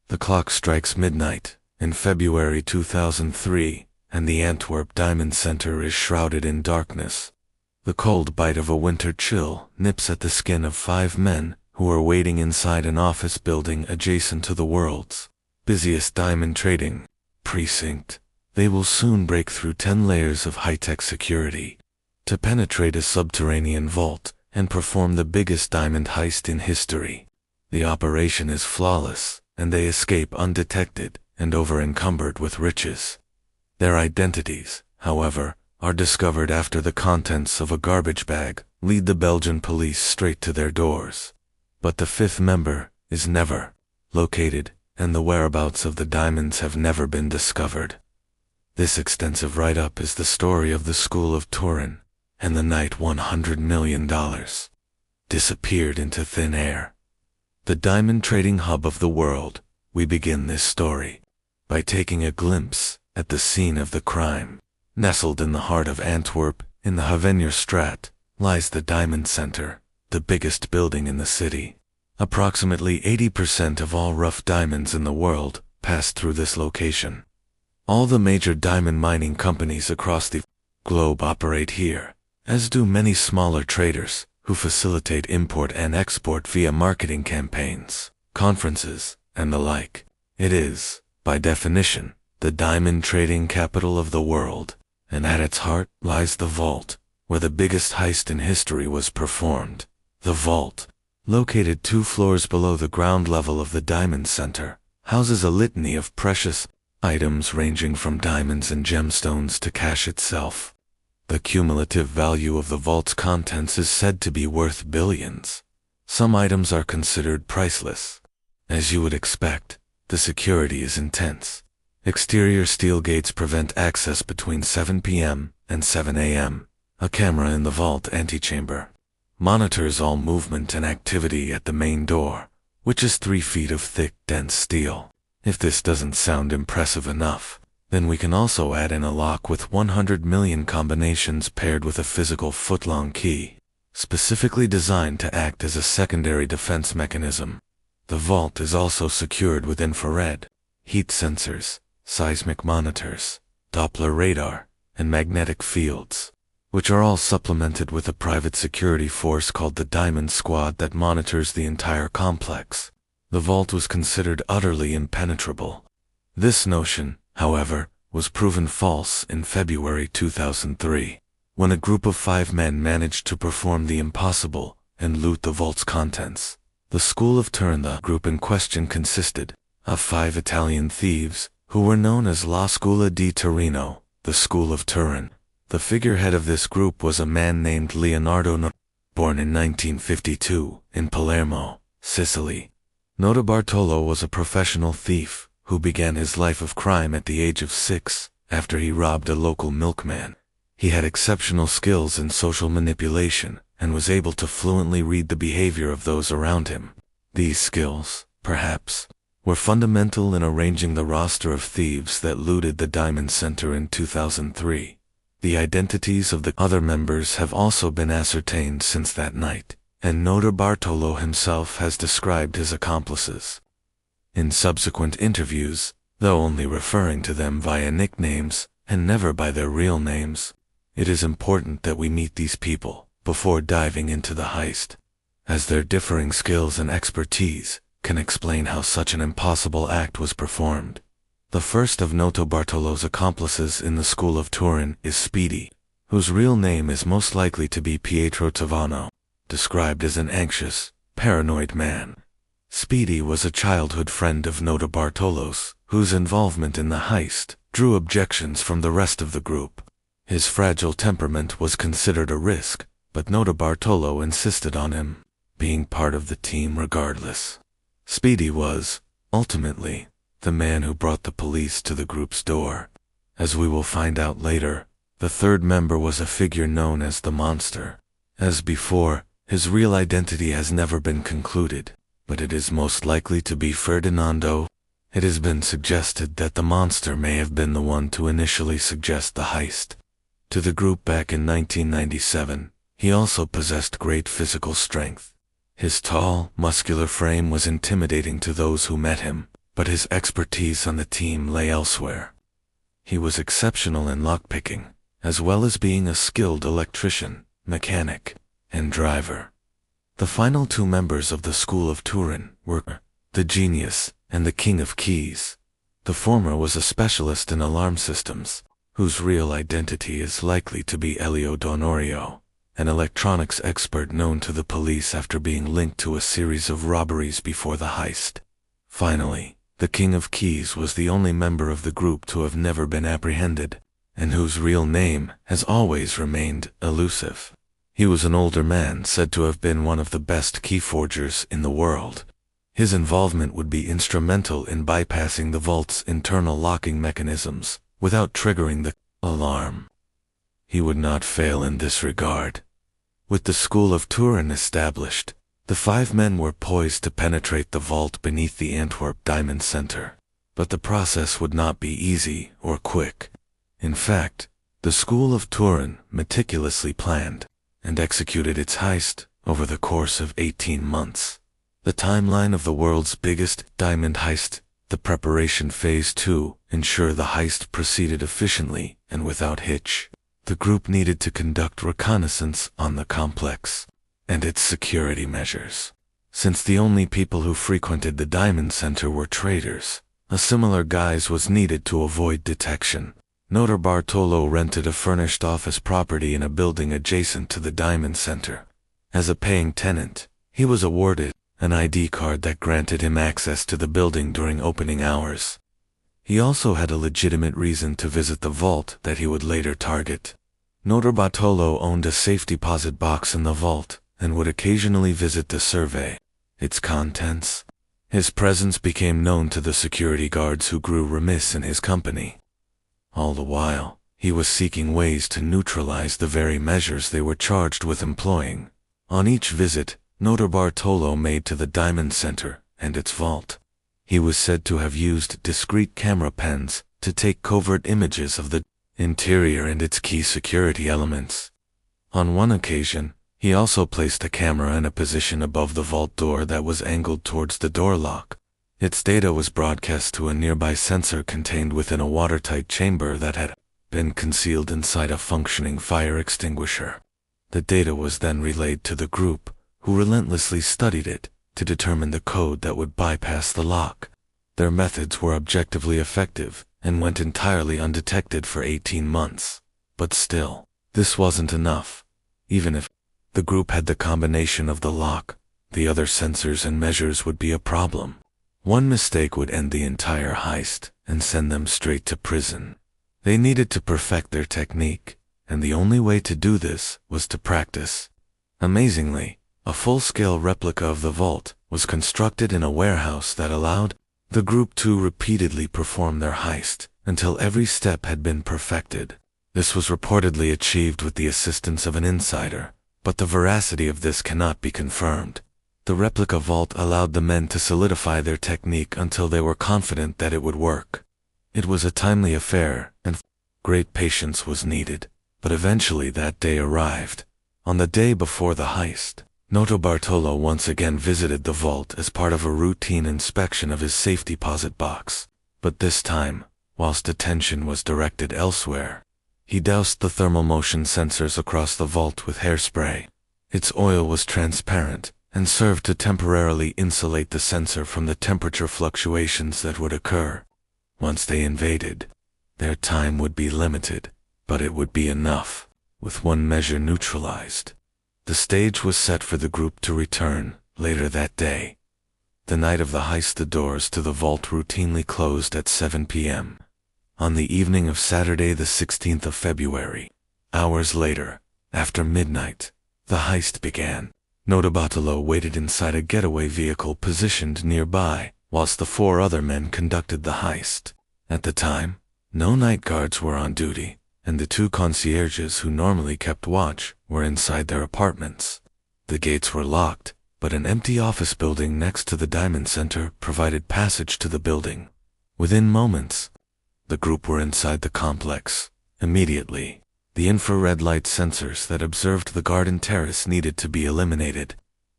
The clock strikes midnight in February 2003, and the Antwerp Diamond Center is shrouded in darkness. The cold bite of a winter chill nips at the skin of 5 men who are waiting inside an office building adjacent to the world's busiest diamond trading precinct. They will soon break through 10 layers of high-tech security to penetrate a subterranean vault and perform the biggest diamond heist in history. The operation is flawless, and they escape undetected and over-encumbered with riches. Their identities, however, are discovered after the contents of a garbage bag lead the Belgian police straight to their doors. But the 5th member is never located, and the whereabouts of the diamonds have never been discovered. This extensive write-up is the story of the school of Turin, and the night $100 million disappeared into thin air. The diamond trading hub of the world, we begin this story by taking a glimpse at the scene of the crime. Nestled in the heart of Antwerp, in the Havenierstraat, lies the Diamond Center, the biggest building in the city. Approximately 80% of all rough diamonds in the world pass through this location. All the major diamond mining companies across the globe operate here, as do many smaller traders who facilitate import and export via marketing campaigns, conferences, and the like. It is, by definition, the diamond trading capital of the world, and at its heart lies the vault, where the biggest heist in history was performed. The vault, located 2 floors below the ground level of the Diamond Center, houses a litany of precious items ranging from diamonds and gemstones to cash itself. The cumulative value of the vault's contents is said to be worth billions. Some items are considered priceless. As you would expect, the security is intense. Exterior steel gates prevent access between 7 p.m. and 7 a.m. A camera in the vault antechamber monitors all movement and activity at the main door, which is 3 feet of thick, dense steel. If this doesn't sound impressive enough, then we can also add in a lock with 100 million combinations paired with a physical foot-long key, specifically designed to act as a secondary defense mechanism. The vault is also secured with infrared, heat sensors, seismic monitors, Doppler radar, and magnetic fields, which are all supplemented with a private security force called the Diamond Squad that monitors the entire complex. The vault was considered utterly impenetrable. This notion, however, was proven false in February 2003, when a group of 5 men managed to perform the impossible and loot the vault's contents. The school of Turin, the group in question, consisted of 5 Italian thieves, who were known as La Scuola di Torino, the School of Turin. The figurehead of this group was a man named Leonardo born in 1952 in Palermo, Sicily. Notarbartolo was a professional thief who began his life of crime at the age of 6 after he robbed a local milkman. He had exceptional skills in social manipulation and was able to fluently read the behavior of those around him. These skills, perhaps, were fundamental in arranging the roster of thieves that looted the Diamond Center in 2003. The identities of the other members have also been ascertained since that night, and Notarbartolo himself has described his accomplices. In subsequent interviews, though only referring to them via nicknames and never by their real names, it is important that we meet these people before diving into the heist, as their differing skills and expertise can explain how such an impossible act was performed. The first of Notarbartolo's accomplices in the school of Turin is Speedy, whose real name is most likely to be Pietro Tavano, described as an anxious, paranoid man. Speedy was a childhood friend of Notarbartolo's, whose involvement in the heist drew objections from the rest of the group. His fragile temperament was considered a risk, but Notarbartolo insisted on him being part of the team regardless. Speedy was, ultimately, the man who brought the police to the group's door. As we will find out later, the 3rd member was a figure known as the Monster. As before, his real identity has never been concluded, but it is most likely to be Ferdinando. It has been suggested that the Monster may have been the one to initially suggest the heist to the group back in 1997. He also possessed great physical strength. His tall, muscular frame was intimidating to those who met him, but his expertise on the team lay elsewhere. He was exceptional in lockpicking, as well as being a skilled electrician, mechanic, and driver. The final two members of the School of Turin were the Genius and the King of Keys. The former was a specialist in alarm systems, whose real identity is likely to be Elio D'Onorio, an electronics expert known to the police after being linked to a series of robberies before the heist. Finally, the King of Keys was the only member of the group to have never been apprehended, and whose real name has always remained elusive. He was an older man said to have been one of the best key forgers in the world. His involvement would be instrumental in bypassing the vault's internal locking mechanisms without triggering the alarm. He would not fail in this regard. With the School of Turin established, the 5 men were poised to penetrate the vault beneath the Antwerp Diamond Center. But the process would not be easy or quick. In fact, the School of Turin meticulously planned and executed its heist over the course of 18 months. The timeline of the world's biggest diamond heist, the preparation phase to ensure the heist proceeded efficiently and without hitch. The group needed to conduct reconnaissance on the complex and its security measures. Since the only people who frequented the Diamond Center were traders, a similar guise was needed to avoid detection. Notar Bartolo rented a furnished office property in a building adjacent to the Diamond Center. As a paying tenant, he was awarded an ID card that granted him access to the building during opening hours. He also had a legitimate reason to visit the vault that he would later target. Notar Bartolo owned a safe deposit box in the vault and would occasionally visit to survey its contents. His presence became known to the security guards who grew remiss in his company. All the while, he was seeking ways to neutralize the very measures they were charged with employing. On each visit, Notar Bartolo made to the Diamond Center and its vault, he was said to have used discreet camera pens to take covert images of the interior and its key security elements. On one occasion, he also placed a camera in a position above the vault door that was angled towards the door lock. Its data was broadcast to a nearby sensor contained within a watertight chamber that had been concealed inside a functioning fire extinguisher. The data was then relayed to the group, who relentlessly studied it to determine the code that would bypass the lock. Their methods were objectively effective and went entirely undetected for 18 months. But still, this wasn't enough. Even if the group had the combination of the lock, the other sensors and measures would be a problem. One mistake would end the entire heist and send them straight to prison. They needed to perfect their technique, and the only way to do this was to practice. Amazingly, a full-scale replica of the vault was constructed in a warehouse that allowed the group to repeatedly perform their heist until every step had been perfected. This was reportedly achieved with the assistance of an insider, but the veracity of this cannot be confirmed. The replica vault allowed the men to solidify their technique until they were confident that it would work. It was a timely affair, and great patience was needed, but eventually that day arrived. On the day before the heist, Notar Bartolo once again visited the vault as part of a routine inspection of his safe deposit box, but this time, whilst attention was directed elsewhere, he doused the thermal motion sensors across the vault with hairspray. Its oil was transparent and served to temporarily insulate the sensor from the temperature fluctuations that would occur. Once they invaded, their time would be limited, but it would be enough, with one measure neutralized. The stage was set for the group to return later that day. The night of the heist, the doors to the vault routinely closed at 7 p.m. On the evening of Saturday the 16th of February, hours later, after midnight, the heist began. Notar Bartolo waited inside a getaway vehicle positioned nearby, whilst the 4 other men conducted the heist. At the time, no night guards were on duty, and the 2 concierges who normally kept watch were inside their apartments. The gates were locked, but an empty office building next to the Diamond Center provided passage to the building. Within moments, the group were inside the complex. Immediately, the infrared light sensors that observed the garden terrace needed to be eliminated.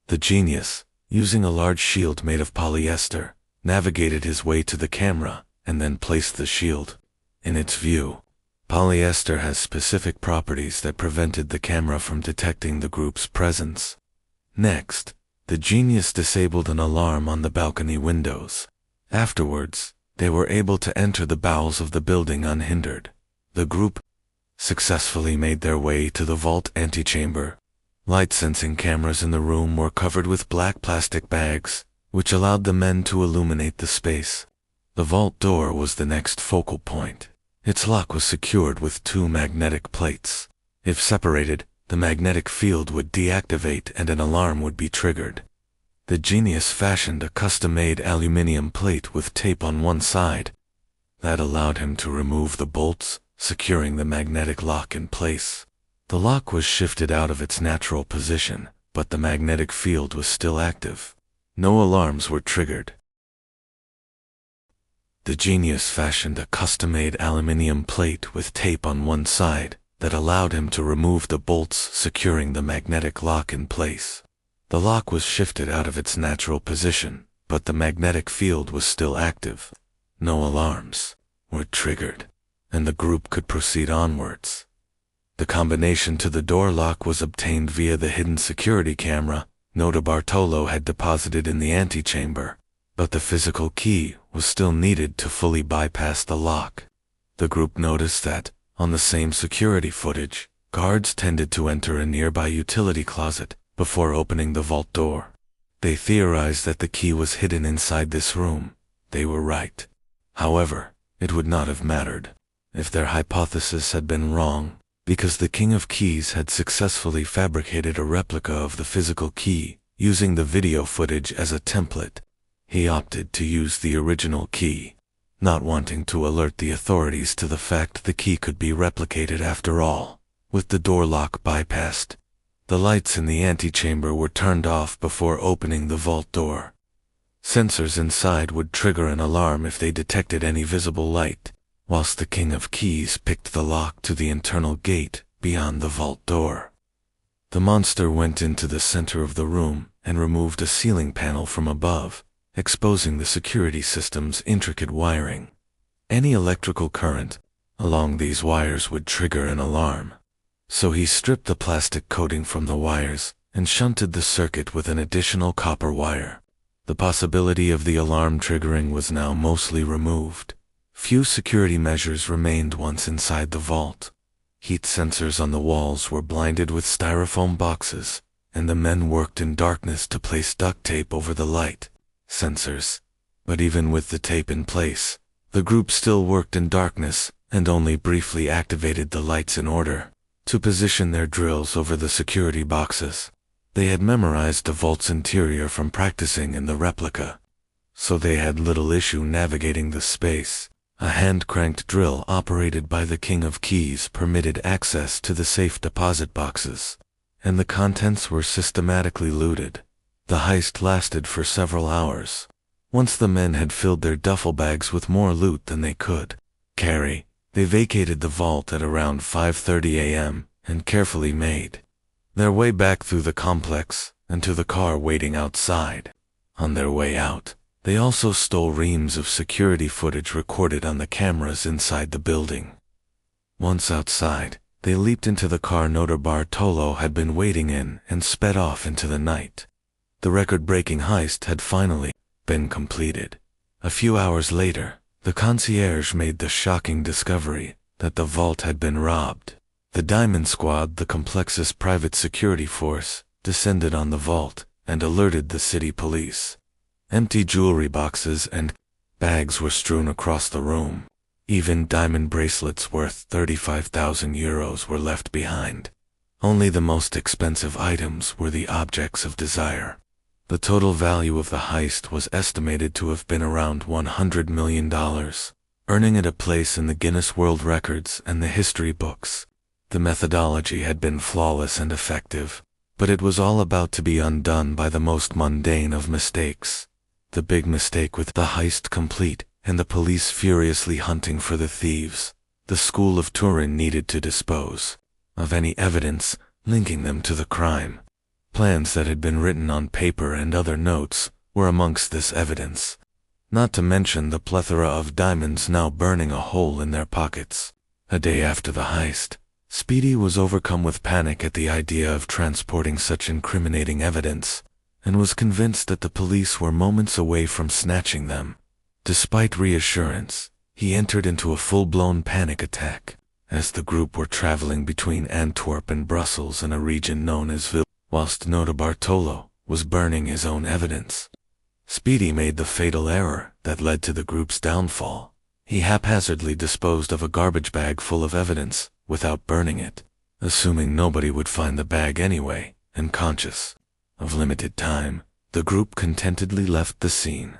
The Genius, using a large shield made of polyester, navigated his way to the camera, and then placed the shield in its view. Polyester has specific properties that prevented the camera from detecting the group's presence. Next, the genius disabled an alarm on the balcony windows. Afterwards, they were able to enter the bowels of the building unhindered. The group successfully made their way to the vault antechamber. Light-sensing cameras in the room were covered with black plastic bags, which allowed the men to illuminate the space. The vault door was the next focal point. Its lock was secured with 2 magnetic plates. If separated, the magnetic field would deactivate and an alarm would be triggered. The genius fashioned a custom-made aluminum plate with tape on one side. That allowed him to remove the bolts, securing the magnetic lock in place. The lock was shifted out of its natural position, but the magnetic field was still active. No alarms were triggered. The genius fashioned a custom-made aluminum plate with tape on one side that allowed him to remove the bolts securing the magnetic lock in place. The lock was shifted out of its natural position, but the magnetic field was still active. No alarms were triggered, and the group could proceed onwards. The combination to the door lock was obtained via the hidden security camera Notarbartolo had deposited in the antechamber, but the physical key was still needed to fully bypass the lock. The group noticed that, on the same security footage, guards tended to enter a nearby utility closet before opening the vault door. They theorized that the key was hidden inside this room. They were right. However, it would not have mattered if their hypothesis had been wrong, because the King of Keys had successfully fabricated a replica of the physical key, using the video footage as a template. He opted to use the original key, not wanting to alert the authorities to the fact the key could be replicated after all. With the door lock bypassed, the lights in the antechamber were turned off before opening the vault door. Sensors inside would trigger an alarm if they detected any visible light, whilst the King of Keys picked the lock to the internal gate beyond the vault door. The monster went into the center of the room and removed a ceiling panel from above, exposing the security system's intricate wiring. Any electrical current along these wires would trigger an alarm. So he stripped the plastic coating from the wires and shunted the circuit with an additional copper wire. The possibility of the alarm triggering was now mostly removed. Few security measures remained once inside the vault. Heat sensors on the walls were blinded with styrofoam boxes, and the men worked in darkness to place duct tape over the light sensors. But even with the tape in place, the group still worked in darkness and only briefly activated the lights in order to position their drills over the security boxes. They had memorized the vault's interior from practicing in the replica, so they had little issue navigating the space. A hand-cranked drill operated by the King of Keys permitted access to the safe deposit boxes, and the contents were systematically looted. The heist lasted for several hours. Once the men had filled their duffel bags with more loot than they could carry, they vacated the vault at around 5:30 a.m. and carefully made their way back through the complex and to the car waiting outside. On their way out, they also stole reams of security footage recorded on the cameras inside the building. Once outside, they leaped into the car Notarbartolo had been waiting in and sped off into the night. The record-breaking heist had finally been completed. A few hours later, the concierge made the shocking discovery that the vault had been robbed. The Diamond Squad, the complex's private security force, descended on the vault and alerted the city police. Empty jewelry boxes and bags were strewn across the room. Even diamond bracelets worth 35,000 euros were left behind. Only the most expensive items were the objects of desire. The total value of the heist was estimated to have been around $100 million, earning it a place in the Guinness World Records and the history books. The methodology had been flawless and effective, but it was all about to be undone by the most mundane of mistakes. The big mistake with the heist complete and the police furiously hunting for the thieves. The school of Turin needed to dispose of any evidence linking them to the crime. Plans that had been written on paper and other notes were amongst this evidence. not to mention the plethora of diamonds now burning a hole in their pockets. A day after the heist, Speedy was overcome with panic at the idea of transporting such incriminating evidence, and was convinced that the police were moments away from snatching them. Despite reassurance, he entered into a full-blown panic attack, as the group were traveling between Antwerp and Brussels in a region known as Ville, whilst Notarbartolo was burning his own evidence. Speedy made the fatal error that led to the group's downfall. He haphazardly disposed of a garbage bag full of evidence without burning it, assuming nobody would find the bag anyway, and conscious of limited time, the group contentedly left the scene.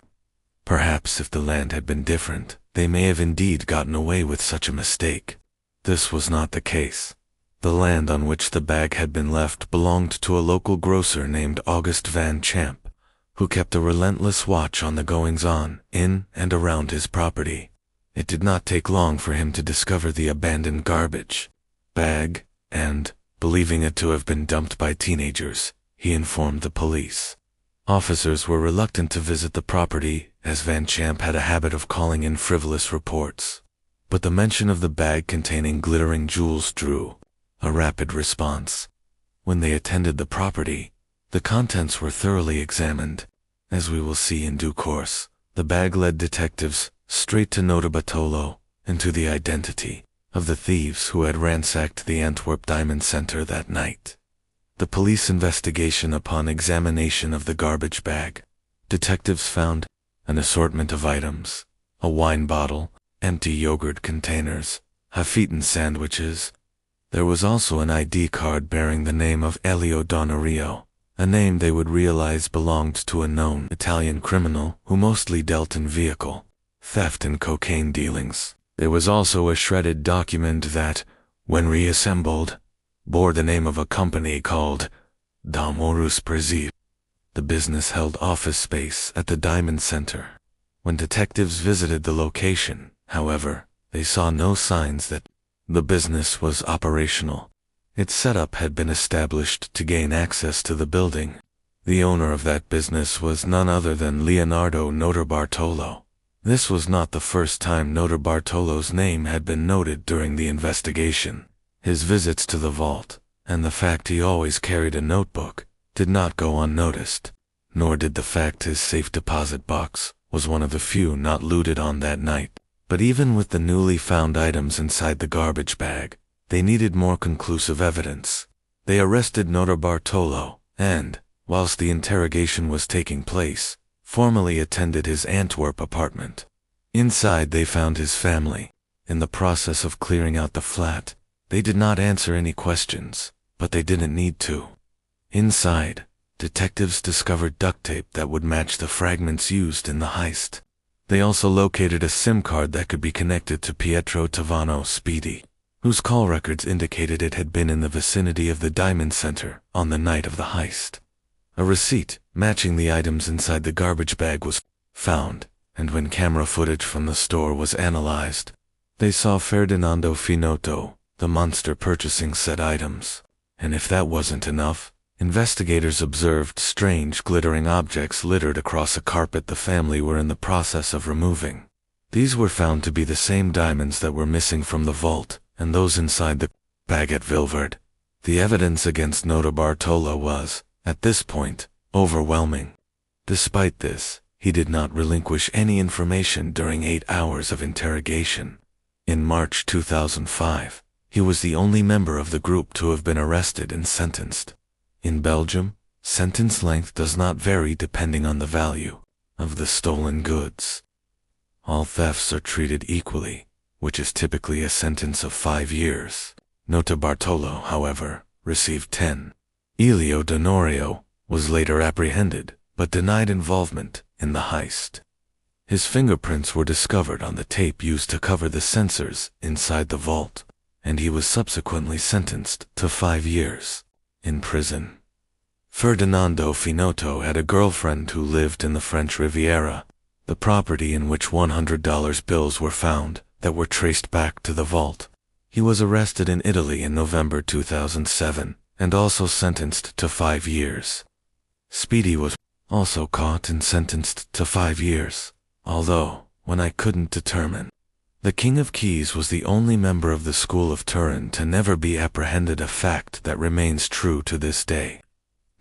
Perhaps if the land had been different, they may have indeed gotten away with such a mistake. This was not the case. The land on which the bag had been left belonged to a local grocer named August Van Champ, who kept a relentless watch on the goings-on in and around his property. It did not take long for him to discover the abandoned garbage bag, and, believing it to have been dumped by teenagers, he informed the police. Officers were reluctant to visit the property, as Van Champ had a habit of calling in frivolous reports. But the mention of the bag containing glittering jewels drew a rapid response. When they attended the property, the contents were thoroughly examined. As we will see in due course, the bag led detectives straight to Notarbartolo and to the identity of the thieves who had ransacked the Antwerp Diamond Center that night. The police investigation upon examination of the garbage bag, detectives found an assortment of items, a wine bottle, empty yogurt containers, half-eaten sandwiches. There was also an ID card bearing the name of Elio Donario, a name they would realize belonged to a known Italian criminal who mostly dealt in vehicle theft and cocaine dealings. There was also a shredded document that, when reassembled, bore the name of a company called Damorus Preziv. The business held office space at the Diamond Center. When detectives visited the location, however, they saw no signs that the business was operational. Its setup had been established to gain access to the building. The owner of that business was none other than Leonardo Notarbartolo. This was not the first time Notarbartolo's name had been noted during the investigation. His visits to the vault, and the fact he always carried a notebook, did not go unnoticed, nor did the fact his safe deposit box was one of the few not looted on that night. But even with the newly found items inside the garbage bag, they needed more conclusive evidence. They arrested Notarbartolo and, whilst the interrogation was taking place, formally attended his Antwerp apartment. Inside they found his family. In the process of clearing out the flat, they did not answer any questions, but they didn't need to. Inside, detectives discovered duct tape that would match the fragments used in the heist. They also located a SIM card that could be connected to Pietro Tavano Speedy, whose call records indicated it had been in the vicinity of the Diamond Center on the night of the heist. A receipt matching the items inside the garbage bag was found, and when camera footage from the store was analyzed, they saw Ferdinando Finotto, the monster, purchasing said items. And if that wasn't enough, investigators observed strange glittering objects littered across a carpet the family were in the process of removing. These were found to be the same diamonds that were missing from the vault, and those inside the bag at Vilverde. The evidence against Notarbartolo was, at this point, overwhelming. Despite this, he did not relinquish any information during 8 hours of interrogation. In March 2005, he was the only member of the group to have been arrested and sentenced. In Belgium, sentence length does not vary depending on the value of the stolen goods. All thefts are treated equally, which is typically a sentence of 5 years. Notarbartolo, however, received 10. Elio Donario was later apprehended, but denied involvement in the heist. His fingerprints were discovered on the tape used to cover the sensors inside the vault, and he was subsequently sentenced to 5 years in prison. Ferdinando Finotto had a girlfriend who lived in the French Riviera, the property in which $100 bills were found that were traced back to the vault. He was arrested in Italy in November 2007 and also sentenced to 5 years. Speedy was also caught and sentenced to 5 years, although, when I couldn't determine. The King of Keys was the only member of the school of Turin to never be apprehended, a fact that remains true to this day.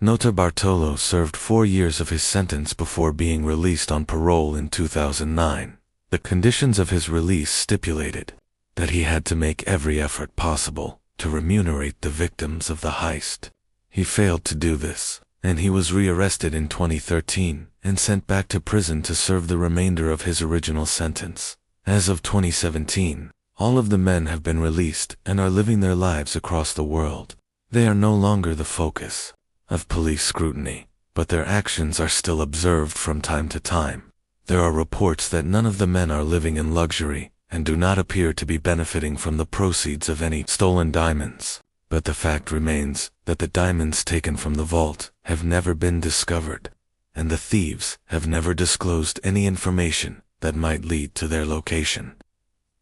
Notarbartolo served 4 years of his sentence before being released on parole in 2009. The conditions of his release stipulated that he had to make every effort possible to remunerate the victims of the heist. He failed to do this, and he was rearrested in 2013 and sent back to prison to serve the remainder of his original sentence. As of 2017, all of the men have been released and are living their lives across the world. They are no longer the focus of police scrutiny, but their actions are still observed from time to time. There are reports that none of the men are living in luxury and do not appear to be benefiting from the proceeds of any stolen diamonds. But the fact remains that the diamonds taken from the vault have never been discovered, and the thieves have never disclosed any information that might lead to their location.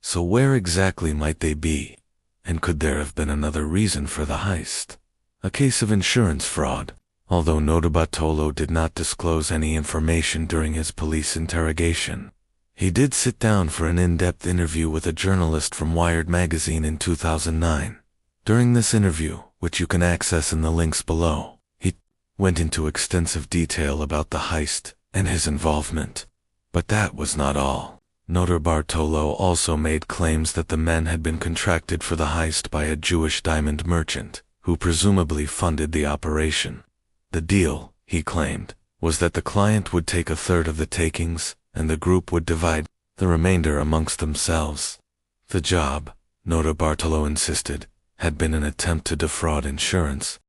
So where exactly might they be? And could there have been another reason for the heist? A case of insurance fraud. Although Notarbartolo did not disclose any information during his police interrogation, he did sit down for an in-depth interview with a journalist from Wired magazine in 2009. During this interview, which you can access in the links below, he went into extensive detail about the heist and his involvement. But that was not all. Notarbartolo also made claims that the men had been contracted for the heist by a Jewish diamond merchant, who presumably funded the operation. The deal, he claimed, was that the client would take a third of the takings, and the group would divide the remainder amongst themselves. The job, Notarbartolo insisted, had been an attempt to defraud insurance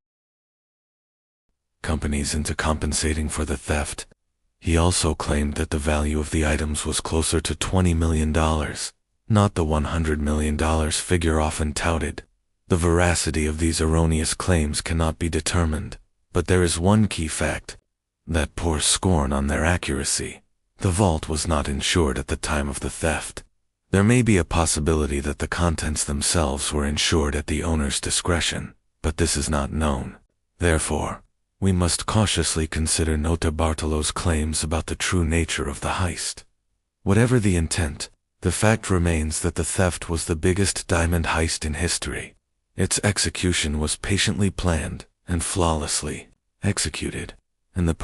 companies into compensating for the theft. He also claimed that the value of the items was closer to $20 million, not the $100 million figure often touted. The veracity of these erroneous claims cannot be determined, but there is one key fact that pours scorn on their accuracy. The vault was not insured at the time of the theft. There may be a possibility that the contents themselves were insured at the owner's discretion, but this is not known. Therefore, we must cautiously consider Notarbartolo's claims about the true nature of the heist. Whatever the intent, the fact remains that the theft was the biggest diamond heist in history. Its execution was patiently planned and flawlessly executed, and the